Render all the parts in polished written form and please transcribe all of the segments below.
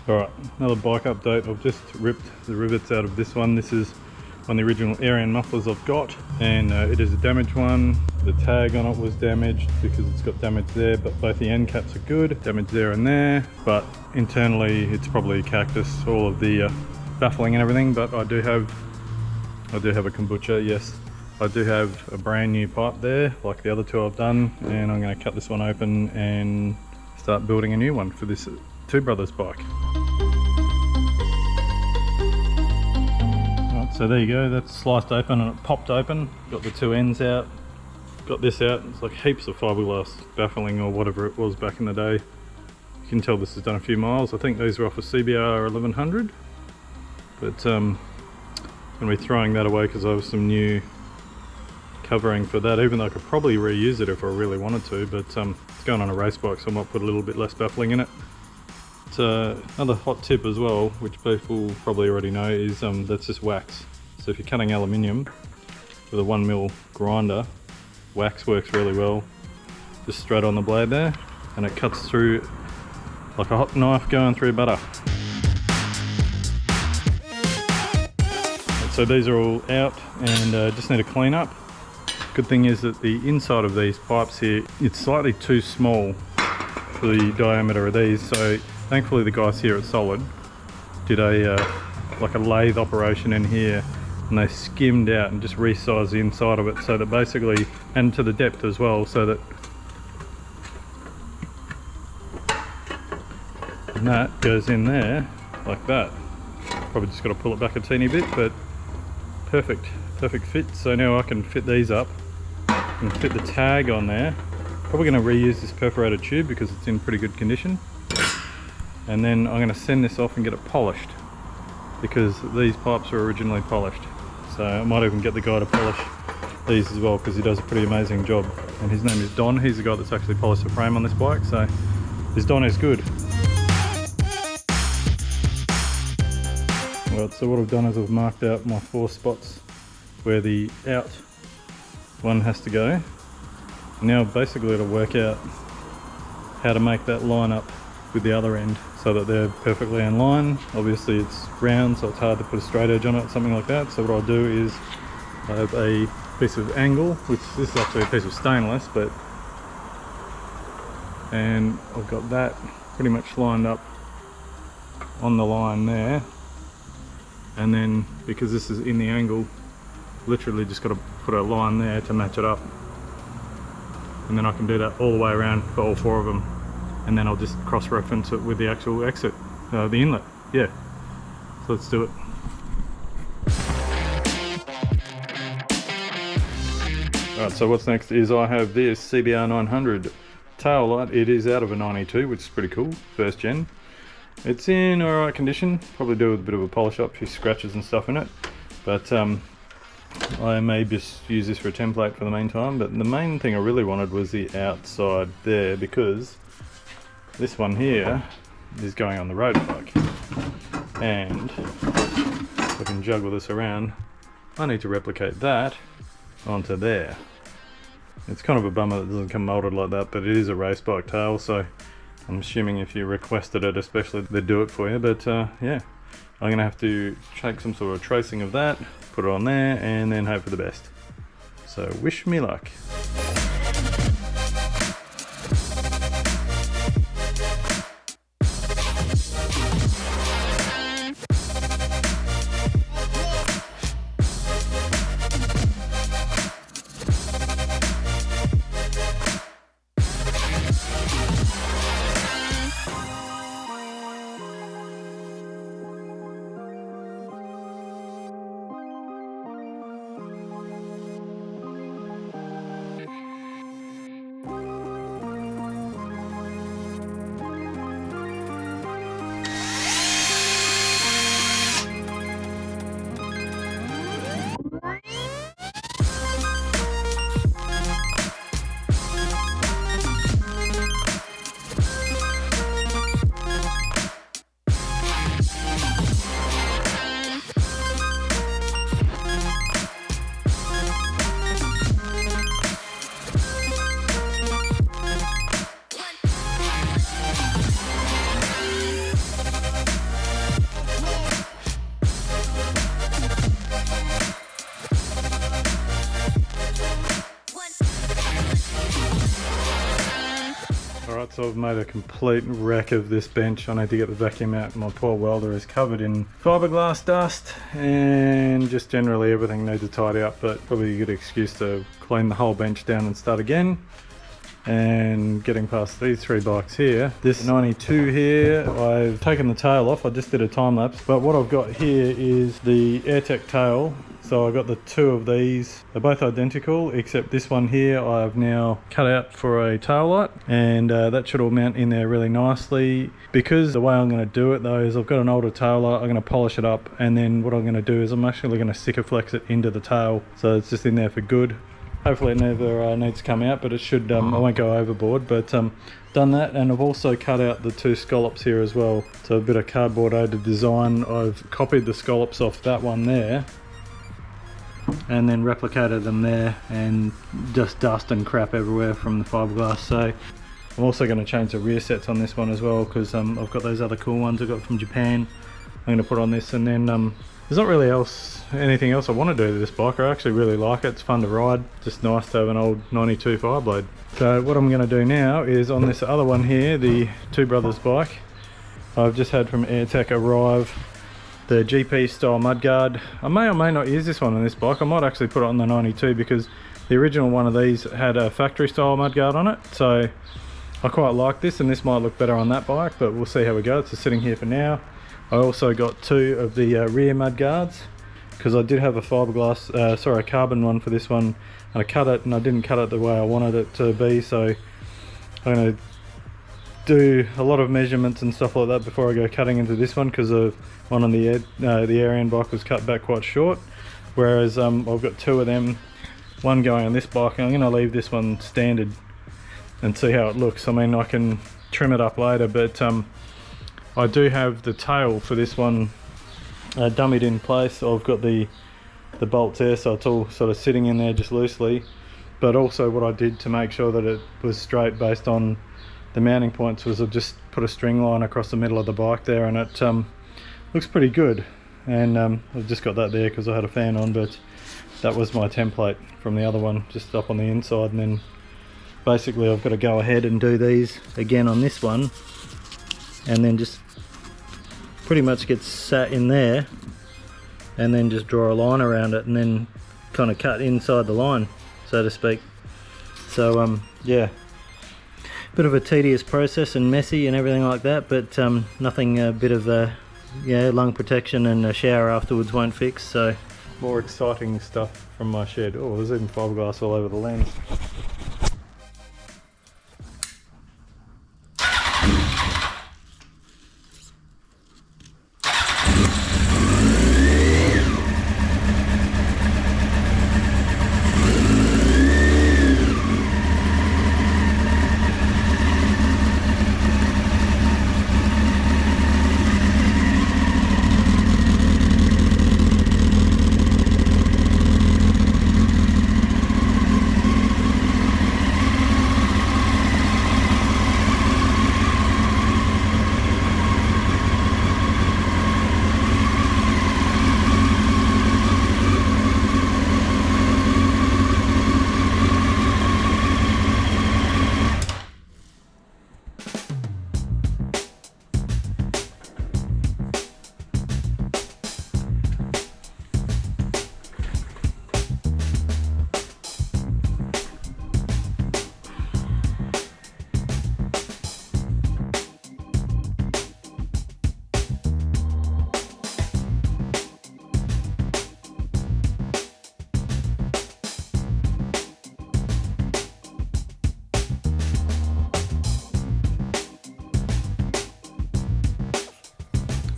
Alright, another bike update. I've just ripped the rivets out of this one. This is one of the original Erion mufflers I've got, and it is a damaged one. The tag on it was damaged because it's got damage there, but both the end caps are good. Damage there and there, but internally it's probably cactus, all of the baffling and everything. But I do have a kombucha, yes. I do have a brand new pipe there, like the other two I've done, and I'm going to cut this one open and start building a new one for this Two Brothers bike. Right, so there you go, that's sliced open and it popped open. Got the two ends out, got this out. It's like heaps of fiberglass baffling or whatever it was back in the day. You can tell this has done a few miles. I think these are off a CBR900RR, but I'm going to be throwing that away because I have some new covering for that, even though I could probably reuse it if I really wanted to, but it's going on a race bike, so I might put a little bit less baffling in it. Another hot tip as well, which people probably already know, is that's just wax. So if you're cutting aluminium with a 1mm grinder, wax works really well. Just straight on the blade there, and it cuts through like a hot knife going through butter. So these are all out and just need to clean up. Good thing is that the inside of these pipes here, it's slightly too small for the diameter of these, so thankfully the guys here at Solid did like a lathe operation in here, and they skimmed out and just resized the inside of it, so that basically, and to the depth as well, so that and that goes in there like that. Probably just got to pull it back a teeny bit, but perfect fit. So now I can fit these up and fit the tag on there. Probably going to reuse this perforated tube because it's in pretty good condition. And then I'm going to send this off and get it polished, because these pipes were originally polished. So I might even get the guy to polish these as well, because he does a pretty amazing job. And his name is Don. He's the guy that's actually polished the frame on this bike, so this Don is good. Right, so what I've done is I've marked out my 4 spots where the out one has to go. Now basically it'll work out how to make that line up with the other end so that they're perfectly in line. Obviously it's round, so it's hard to put a straight edge on it, something like that. So what I'll do is I have a piece of angle, which this is actually a piece of stainless, and I've got that pretty much lined up on the line there. And then because this is in the angle, literally just got to put a line there to match it up, and then I can do that all the way around for all 4 of them, and then I'll just cross-reference it with the actual exit, the inlet. Yeah, so let's do it. Alright, so what's next is I have this CBR900 tail light. It is out of a 92, which is pretty cool, first gen. It's in alright condition, probably do with a bit of a polish up, a few scratches and stuff in it, but I may just use this for a template for the meantime. But the main thing I really wanted was the outside there, because this one here is going on the road bike, and if I can juggle this around, I need to replicate that onto there. It's kind of a bummer that it doesn't come molded like that, but it is a race bike tail, so I'm assuming if you requested it especially, they'd do it for you. But yeah, I'm gonna have to take some sort of tracing of that, put it on there, and then hope for the best. So wish me luck. So I've made a complete wreck of this bench. I need to get the vacuum out. My poor welder is covered in fiberglass dust, and just generally everything needs to tidy up, but probably a good excuse to clean the whole bench down and start again. And getting past these three bikes here, this 92 here, I've taken the tail off. I just did a time lapse, but what I've got here is the AirTech tail. So I got the two of these. They're both identical, except this one here I've now cut out for a tail light, and that should all mount in there really nicely. Because the way I'm going to do it though is I've got an older tail light, I'm going to polish it up, and then what I'm going to do is I'm actually going to Sikaflex it into the tail, so it's just in there for good. Hopefully it never needs to come out, but it should, I won't go overboard, but done that. And I've also cut out the two scallops here as well. So a bit of cardboard aided design. I've copied the scallops off that one there and then replicated them there, and just dust and crap everywhere from the fiberglass. So I'm also going to change the rear sets on this one as well, because I've got those other cool ones I got from Japan. I'm going to put on this, and then there's not really anything else I want to do to this bike. I actually really like it. It's fun to ride. Just nice to have an old 92 Fireblade. So what I'm going to do now is on this other one here, the Two Brothers bike, I've just had from AirTech arrive the GP style mudguard. I may or may not use this one on this bike. I might actually put it on the 92 because the original one of these had a factory style mudguard on it. So I quite like this, and this might look better on that bike, but we'll see how we go. It's just sitting here for now. I also got two of the rear mud guards, because I did have a fiberglass, a carbon one for this one, and I cut it, and I didn't cut it the way I wanted it to be, so I'm going to do a lot of measurements and stuff like that before I go cutting into this one, because the one on the Erion bike was cut back quite short, whereas I've got two of them, one going on this bike, and I'm going to leave this one standard and see how it looks. I mean, I can trim it up later, but I do have the tail for this one dummied in place. So I've got the bolts there, so it's all sort of sitting in there just loosely. But also what I did to make sure that it was straight based on the mounting points was I just put a string line across the middle of the bike there, and it looks pretty good. And I've just got that there because I had a fan on, but that was my template from the other one, just up on the inside. And then basically I've got to go ahead and do these again on this one, and then just pretty much get sat in there, and then just draw a line around it, and then kind of cut inside the line, so to speak. So yeah, bit of a tedious process and messy and everything like that, but nothing a bit of lung protection and a shower afterwards won't fix. So more exciting stuff from my shed. Oh, there's even fiberglass all over the lens.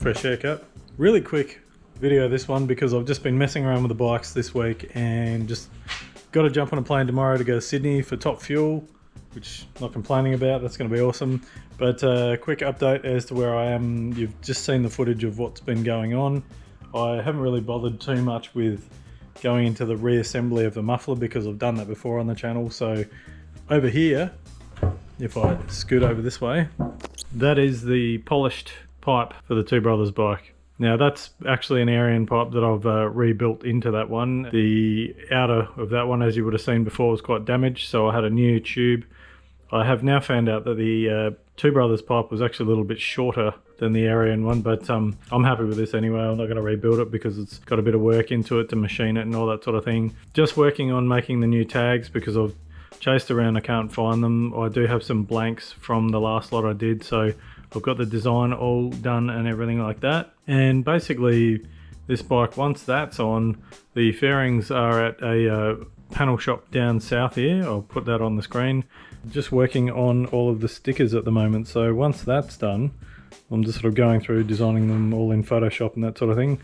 Fresh haircut. Really quick video this one, because I've just been messing around with the bikes this week and just got to jump on a plane tomorrow to go to Sydney for Top Fuel, which I'm not complaining about. That's going to be awesome. But quick update as to where I am. You've just seen the footage of what's been going on. I haven't really bothered too much with going into the reassembly of the muffler because I've done that before on the channel. So over here, if I scoot over this way, that is the polished pipe for the Two Brothers bike. Now that's actually an Erion pipe that I've rebuilt into that one. The outer of that one, as you would have seen before, was quite damaged, so I had a new tube. I have now found out that the Two Brothers pipe was actually a little bit shorter than the Erion one, but I'm happy with this anyway. I'm not going to rebuild it because it's got a bit of work into it to machine it and all that sort of thing. Just working on making the new tags because I've chased around, I can't find them. I do have some blanks from the last lot I did, so I've got the design all done and everything like that. And basically this bike, once that's on, the fairings are at a panel shop down south here. I'll put that on the screen. Just working on all of the stickers at the moment, so once that's done, I'm just sort of going through designing them all in Photoshop and that sort of thing.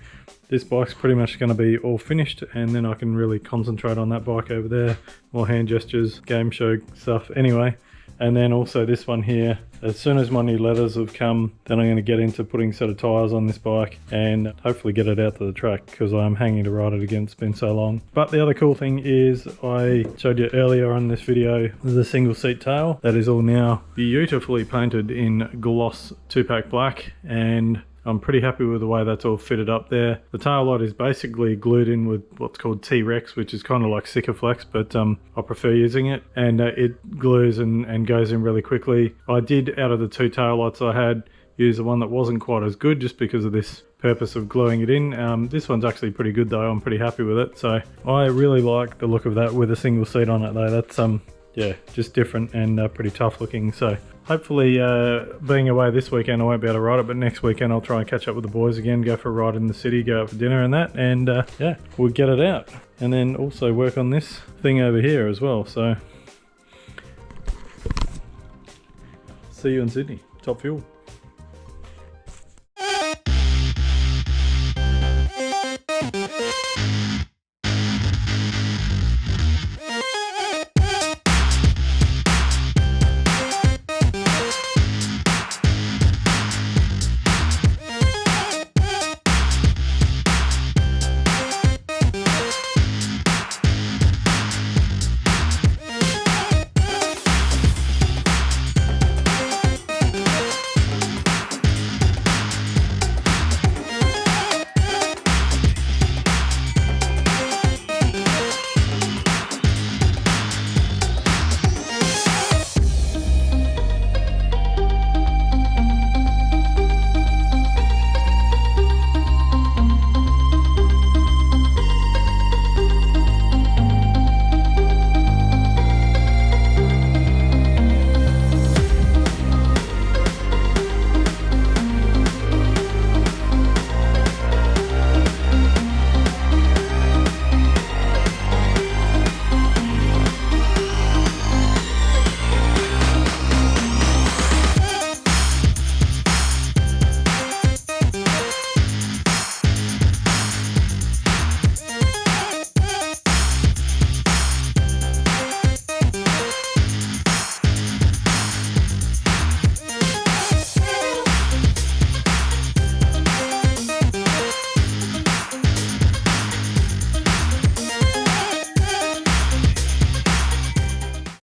This bike's pretty much going to be all finished, and then I can really concentrate on that bike over there. More hand gestures, game show stuff anyway. And then also this one here, as soon as my new leathers have come, then I'm going to get into putting a set of tyres on this bike and hopefully get it out to the track, because I'm hanging to ride it again. It's been so long. But the other cool thing is, I showed you earlier on this video, the single seat tail. That is all now beautifully painted in gloss 2-pack black, and I'm pretty happy with the way that's all fitted up there. The tail light is basically glued in with what's called T-Rex, which is kind of like Sikaflex, but I prefer using it. And it glues and goes in really quickly. I did, out of the two tail lights I had, use the one that wasn't quite as good just because of this purpose of gluing it in. This one's actually pretty good though. I'm pretty happy with it. So I really like the look of that with a single seat on it though. That's yeah, just different and pretty tough looking. So hopefully being away this weekend I won't be able to ride it, but next weekend I'll try and catch up with the boys again, go for a ride in the city, go out for dinner and that, and yeah, we'll get it out. And then also work on this thing over here as well. So see you in Sydney. Top fuel.